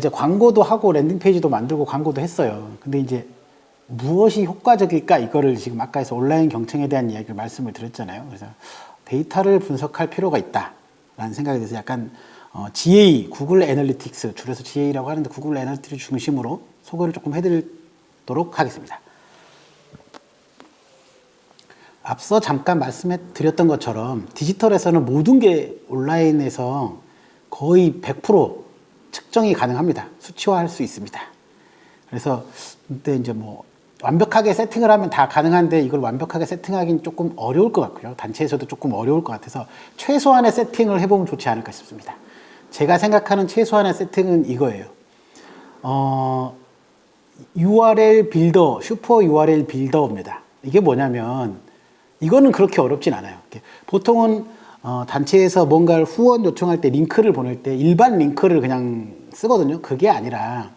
이제 광고도 하고 랜딩 페이지도 만들고 광고도 했어요. 근데 이제 무엇이 효과적일까 이거를 지금 아까 해서 온라인 경쟁에 대한 이야기를 말씀을 드렸잖아요. 그래서 데이터를 분석할 필요가 있다라는 생각이 들어서 약간 GA, 구글 애널리틱스, 줄여서 GA라고 하는데 구글 애널리틱스 중심으로 소개를 조금 해드리도록 하겠습니다. 앞서 잠깐 말씀해 드렸던 것처럼 디지털에서는 모든 게 온라인에서 거의 100% 측정이 가능합니다. 수치화할 수 있습니다. 그래서 근데 이제 뭐 완벽하게 세팅을 하면 다 가능한데 이걸 완벽하게 세팅하기는 조금 어려울 것 같고요. 단체에서도 조금 어려울 것 같아서 최소한의 세팅을 해보면 좋지 않을까 싶습니다. 제가 생각하는 최소한의 세팅은 이거예요. URL 빌더, 슈퍼 URL 빌더입니다. 이게 뭐냐면 이거는 그렇게 어렵진 않아요. 보통은 단체에서 뭔가를 후원 요청할 때 링크를 보낼 때 일반 링크를 그냥 쓰거든요. 그게 아니라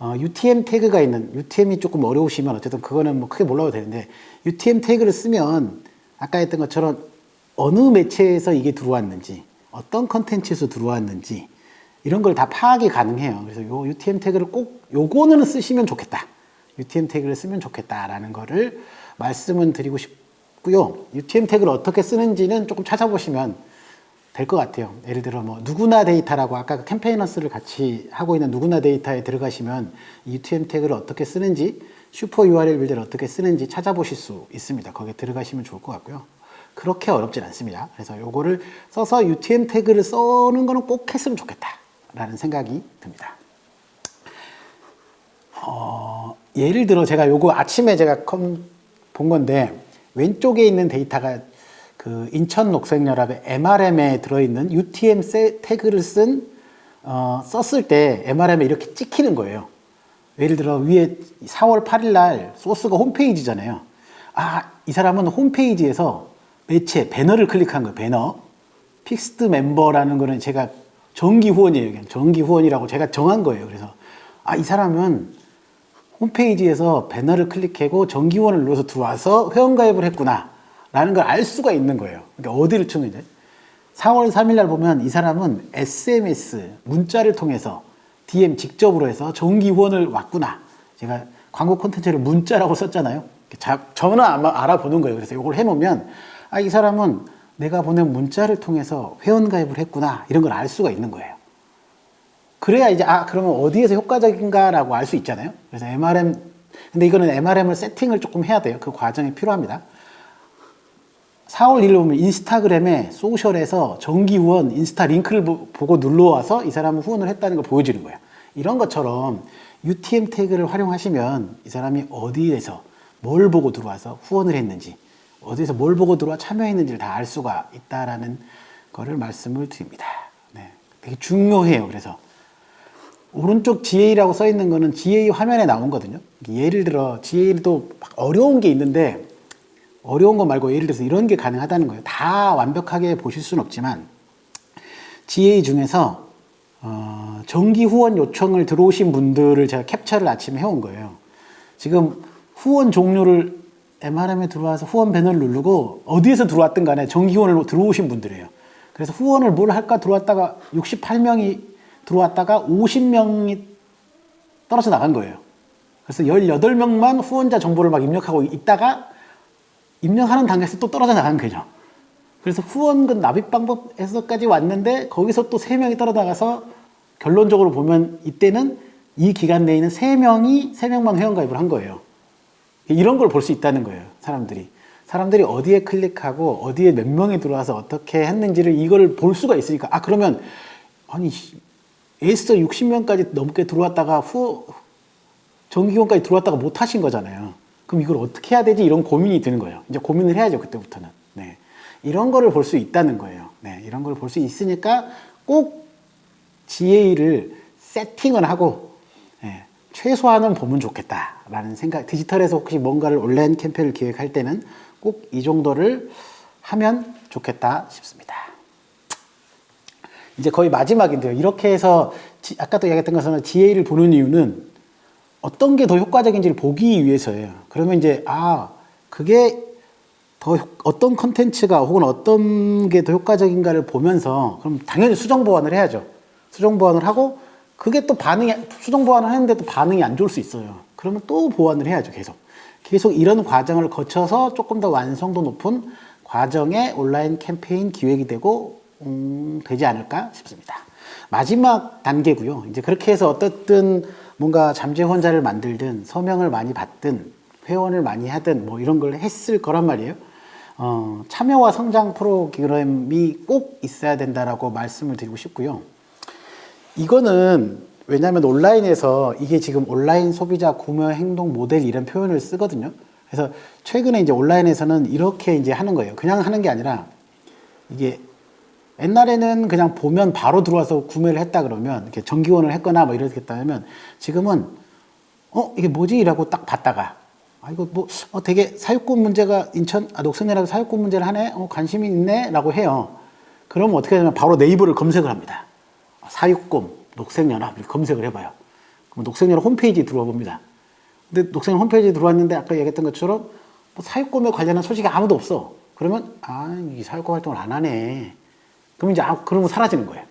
UTM 태그가 있는, UTM이 조금 어려우시면 어쨌든 그거는 뭐 크게 몰라도 되는데 UTM 태그를 쓰면 아까 했던 것처럼 어느 매체에서 이게 들어왔는지 어떤 컨텐츠에서 들어왔는지 이런 걸 다 파악이 가능해요. 그래서 요 UTM 태그를 꼭 요거는 쓰시면 좋겠다. UTM 태그를 쓰면 좋겠다라는 거를 말씀은 드리고 싶고요. UTM 태그를 어떻게 쓰는지는 조금 찾아보시면 될 것 같아요. 예를 들어 뭐 누구나 데이터라고 아까 그 캠페이너스를 같이 하고 있는 누구나 데이터에 들어가시면 UTM 태그를 어떻게 쓰는지 슈퍼 URL 빌드를 어떻게 쓰는지 찾아보실 수 있습니다. 거기에 들어가시면 좋을 것 같고요. 그렇게 어렵진 않습니다. 그래서 요거를 써서 UTM 태그를 써는 거는 꼭 했으면 좋겠다라는 생각이 듭니다. 예를 들어 제가 요거 아침에 제가 본 건데 왼쪽에 있는 데이터가 그 인천녹색연합의 MRM에 들어있는 UTM 태그를 썼을 때 MRM에 이렇게 찍히는 거예요. 예를 들어 위에 4월 8일 날 소스가 홈페이지잖아요. 이 사람은 홈페이지에서 매체 배너를 클릭한 거예요. 배너. 픽스드 멤버라는 거는 제가 정기 후원이에요. 그냥 정기 후원이라고 제가 정한 거예요. 그래서 이 사람은 홈페이지에서 배너를 클릭하고 정기 후원을 눌러서 들어와서 회원가입을 했구나 라는 걸 알 수가 있는 거예요. 그러니까 어디를 치면 4월 3일 날 보면 이 사람은 SMS 문자를 통해서 DM 직접으로 해서 정기 후원을 왔구나. 제가 광고 콘텐츠를 문자라고 썼잖아요. 저는 아마 알아보는 거예요. 그래서 이걸 해놓으면 이 사람은 내가 보낸 문자를 통해서 회원가입을 했구나 이런 걸 알 수가 있는 거예요. 그래야 이제 그러면 어디에서 효과적인가라고 알 수 있잖아요. 그래서 MRM 근데 이거는 MRM을 세팅을 조금 해야 돼요. 그 과정이 필요합니다. 4월 1일 보면 인스타그램에 소셜에서 정기 후원 인스타 링크를 보고 눌러와서 이 사람은 후원을 했다는 걸 보여주는 거예요. 이런 것처럼 UTM 태그를 활용하시면 이 사람이 어디에서 뭘 보고 들어와서 후원을 했는지 어디에서 뭘 보고 들어와 참여했는지를 다 알 수가 있다라는 거를 말씀을 드립니다. 네, 되게 중요해요. 그래서 오른쪽 GA라고 써 있는 거는 GA 화면에 나온 거거든요. 예를 들어 GA도 어려운 게 있는데 어려운 거 말고 예를 들어서 이런 게 가능하다는 거예요. 다 완벽하게 보실 수는 없지만 GA 중에서 정기 후원 요청을 들어오신 분들을 제가 캡처를 아침에 해온 거예요. 지금 후원 종류를 MRM에 들어와서 후원 배너를 누르고 어디에서 들어왔든 간에 정기 후원을 들어오신 분들이에요. 그래서 후원을 뭘 할까 들어왔다가 68명이 들어왔다가 50명이 떨어져 나간 거예요. 그래서 18명만 후원자 정보를 막 입력하고 있다가 입력하는 단계에서 또 떨어져 나간 거죠. 그래서 후원금 납입 방법에서까지 왔는데 거기서 또 3명이 떨어져 나가서 결론적으로 보면 이때는 이 기간 내에는 3명만 회원가입을 한 거예요. 이런 걸 볼 수 있다는 거예요. 사람들이 어디에 클릭하고 어디에 몇 명이 들어와서 어떻게 했는지를 이걸 볼 수가 있으니까 그러면 애써 60명까지 넘게 들어왔다가 정기후원까지 들어왔다가 못 하신 거잖아요. 그럼 이걸 어떻게 해야 되지? 이런 고민이 드는 거예요. 이제 고민을 해야죠. 그때부터는. 네. 이런 거를 볼 수 있다는 거예요. 네. 이런 걸 볼 수 있으니까 꼭 GA를 세팅을 하고 최소한은 보면 좋겠다라는 생각. 디지털에서 혹시 뭔가를 온라인 캠페인을 기획할 때는 꼭 이 정도를 하면 좋겠다 싶습니다. 이제 거의 마지막인데요. 이렇게 해서 아까도 이야기했던 것처럼 GA를 보는 이유는 어떤 게 더 효과적인지를 보기 위해서예요. 그러면 이제 그게 더 어떤 컨텐츠가 혹은 어떤 게 더 효과적인가를 보면서 그럼 당연히 수정 보완을 해야죠. 수정 보완을 하고 그게 또 수정 보완을 하는데 또 반응이 안 좋을 수 있어요. 그러면 또 보완을 해야죠, 계속. 계속 이런 과정을 거쳐서 조금 더 완성도 높은 과정의 온라인 캠페인 기획이 되지 않을까 싶습니다. 마지막 단계고요. 이제 그렇게 해서 어떻든 뭔가 잠재 후원자를 만들든 서명을 많이 받든 회원을 많이 하든 뭐 이런 걸 했을 거란 말이에요. 참여와 성장 프로그램이 꼭 있어야 된다라고 말씀을 드리고 싶고요. 이거는 왜냐하면 온라인에서 이게 지금 온라인 소비자 구매 행동 모델 이런 표현을 쓰거든요. 그래서 최근에 이제 온라인에서는 이렇게 이제 하는 거예요. 그냥 하는 게 아니라 이게 옛날에는 그냥 보면 바로 들어와서 구매를 했다 그러면 이렇게 정기원을 했거나 뭐 이렇겠다면 지금은 이게 뭐지? 이라고 딱 봤다가 이거 뭐 되게 사육권 문제가 녹색연합 사육권 문제를 하네? 관심이 있네? 라고 해요. 그러면 어떻게 하냐면 바로 네이버를 검색을 합니다. 사육권, 녹색연합 이렇게 검색을 해봐요. 그럼 녹색연합 홈페이지에 들어와 봅니다. 근데 녹색연합 홈페이지에 들어왔는데 아까 얘기했던 것처럼 뭐 사육권에 관련한 소식이 아무도 없어. 그러면 이 사육권 활동을 안 하네. 그럼 이제 그러면 사라지는 거예요.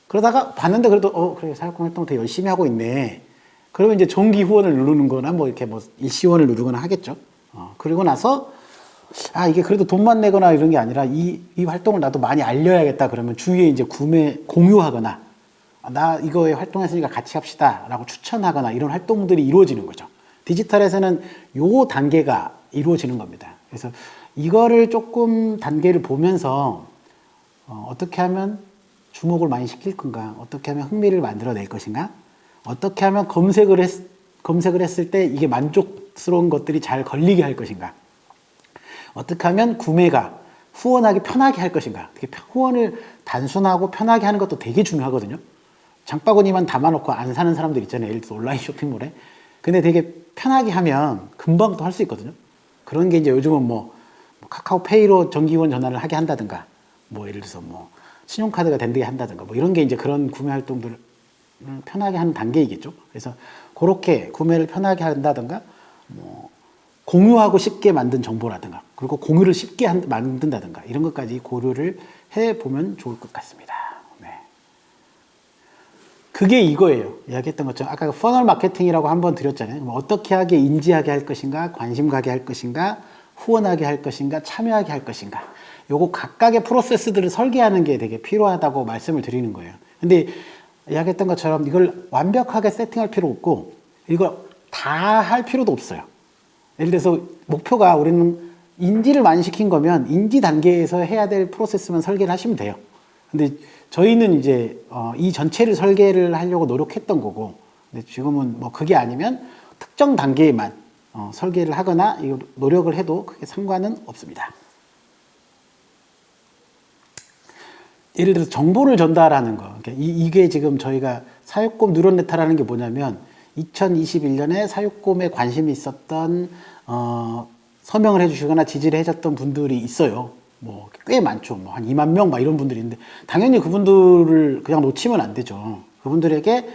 그러다가 봤는데 그래도 그래 사육권 활동 되게 열심히 하고 있네. 그러면 이제 정기 후원을 누르는 거나 뭐 이렇게 뭐 일시후원을 누르거나 하겠죠. 그리고 나서 이게 그래도 돈만 내거나 이런 게 아니라 이 활동을 나도 많이 알려야겠다 그러면 주위에 이제 공유하거나 나 이거에 활동했으니까 같이 합시다 라고 추천하거나 이런 활동들이 이루어지는 거죠. 디지털에서는 요 단계가 이루어지는 겁니다. 그래서 이거를 조금 단계를 보면서 어떻게 하면 주목을 많이 시킬 건가, 어떻게 하면 흥미를 만들어낼 것인가, 어떻게 하면 검색을 했을 때 이게 만족스러운 것들이 잘 걸리게 할 것인가, 어떻게 하면 구매가 후원하기 편하게 할 것인가. 후원을 단순하고 편하게 하는 것도 되게 중요하거든요. 장바구니만 담아놓고 안 사는 사람들 있잖아요. 예를 들어서 온라인 쇼핑몰에. 근데 되게 편하게 하면 금방 또 할 수 있거든요. 그런 게 이제 요즘은 뭐 카카오페이로 정기후원 전화를 하게 한다든가, 뭐 예를 들어서 뭐 신용카드가 된다게 한다든가, 뭐 이런 게 이제 그런 구매 활동들을 편하게 하는 단계이겠죠. 그래서 그렇게 구매를 편하게 한다든가, 뭐 공유하고 쉽게 만든 정보라든가, 그리고 공유를 쉽게 만든다든가 이런 것까지 고려를 해보면 좋을 것 같습니다. 네. 그게 이거예요. 이야기했던 것처럼 아까 퍼널 마케팅이라고 한번 드렸잖아요. 어떻게 하게 인지하게 할 것인가, 관심 가게 할 것인가, 후원하게 할 것인가, 참여하게 할 것인가. 요거 각각의 프로세스들을 설계하는 게 되게 필요하다고 말씀을 드리는 거예요. 근데 이야기했던 것처럼 이걸 완벽하게 세팅할 필요 없고 이걸 다 할 필요도 없어요. 예를 들어서 목표가 우리는 인지를 많이 시킨 거면 인지 단계에서 해야 될 프로세스만 설계를 하시면 돼요. 근데 저희는 이제 이 전체를 설계를 하려고 노력했던 거고, 근데 지금은 뭐 그게 아니면 특정 단계에만 설계를 하거나 노력을 해도 크게 상관은 없습니다. 예를 들어서 정보를 전달하는 거. 그러니까 이게 지금 저희가 사육곰 뉴런레터라는 게 뭐냐면 2021년에 사육곰에 관심이 있었던 서명을 해주시거나 지지를 해줬던 분들이 있어요. 뭐 꽤 많죠. 뭐 한 2만 명 막 이런 분들이 있는데 당연히 그분들을 그냥 놓치면 안 되죠. 그분들에게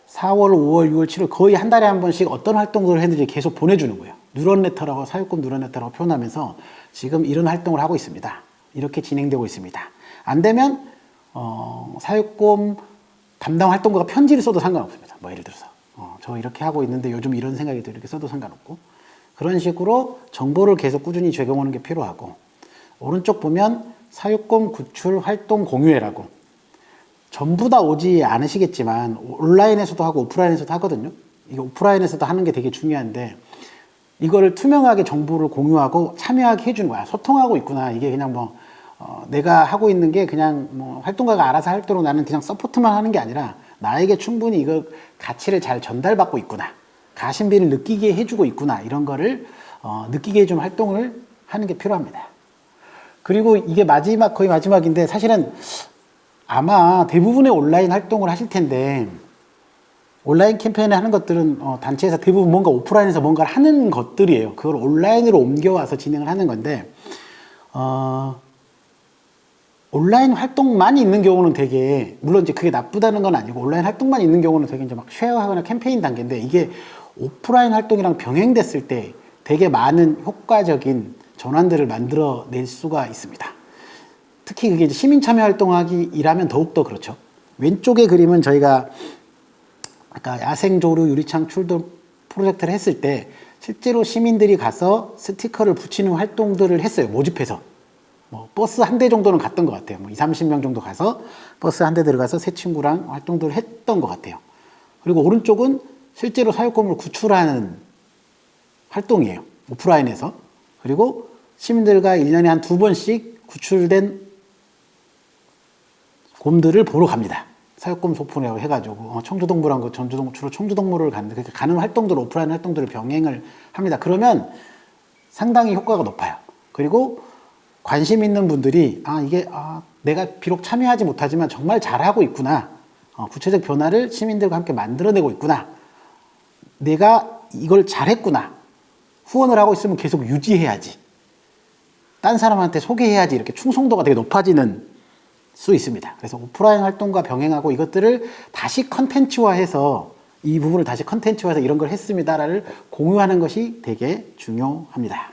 4월, 5월, 6월, 7월 거의 한 달에 한 번씩 어떤 활동들을 했는지 계속 보내주는 거예요. 뉴런레터라고 사육곰 뉴런레터라고 표현하면서 지금 이런 활동을 하고 있습니다. 이렇게 진행되고 있습니다. 안 되면 사육곰 담당 활동가가 편지를 써도 상관없습니다. 뭐 예를 들어서 저 이렇게 하고 있는데 요즘 이런 생각이 들어 이렇게 써도 상관없고, 그런 식으로 정보를 계속 꾸준히 제공하는 게 필요하고, 오른쪽 보면 사육곰 구출 활동 공유회라고, 전부 다 오지 않으시겠지만 온라인에서도 하고 오프라인에서도 하거든요. 이게 오프라인에서도 하는 게 되게 중요한데 이거를 투명하게 정보를 공유하고 참여하게 해주는 거야. 소통하고 있구나. 이게 그냥 뭐 내가 하고 있는 게 그냥 뭐 활동가가 알아서 할 때로 나는 그냥 서포트만 하는 게 아니라 나에게 충분히 이거 가치를 잘 전달받고 있구나, 가심비를 느끼게 해주고 있구나, 이런 거를 느끼게 해주는 활동을 하는 게 필요합니다. 그리고 이게 거의 마지막인데 사실은 아마 대부분의 온라인 활동을 하실 텐데, 온라인 캠페인을 하는 것들은 단체에서 대부분 뭔가 오프라인에서 뭔가를 하는 것들이에요. 그걸 온라인으로 옮겨와서 진행을 하는 건데 온라인 활동만 있는 경우는 되게, 물론 이제 그게 나쁘다는 건 아니고 온라인 활동만 있는 경우는 되게 이제 막 쉐어하거나 캠페인 단계인데, 이게 오프라인 활동이랑 병행됐을 때 되게 많은 효과적인 전환들을 만들어낼 수가 있습니다. 특히 그게 이제 시민 참여 활동하기라면 더욱더 그렇죠. 왼쪽의 그림은 저희가 그러니까 야생조류 유리창 출동 프로젝트를 했을 때 실제로 시민들이 가서 스티커를 붙이는 활동들을 했어요. 모집해서. 뭐 버스 한 대 정도는 갔던 것 같아요. 뭐 20, 30명 정도 가서 버스 한 대 들어가서 새 친구랑 활동들을 했던 것 같아요. 그리고 오른쪽은 실제로 사육공을 구출하는 활동이에요. 오프라인에서. 그리고 시민들과 1년에 한 2번씩 구출된 곰들을 보러 갑니다. 사육곰 소풍이라고 해가지고 청주동물원 그 주로 청주동물을 가는 활동들, 오프라인 활동들을 병행을 합니다. 그러면 상당히 효과가 높아요. 그리고 관심 있는 분들이 내가 비록 참여하지 못하지만 정말 잘하고 있구나. 구체적 변화를 시민들과 함께 만들어내고 있구나. 내가 이걸 잘했구나. 후원을 하고 있으면 계속 유지해야지. 딴 사람한테 소개해야지. 이렇게 충성도가 되게 높아지는 수 있습니다. 그래서 오프라인 활동과 병행하고 이것들을 다시 컨텐츠화해서 이 부분을 다시 컨텐츠화해서 이런 걸 했습니다를 공유하는 것이 되게 중요합니다.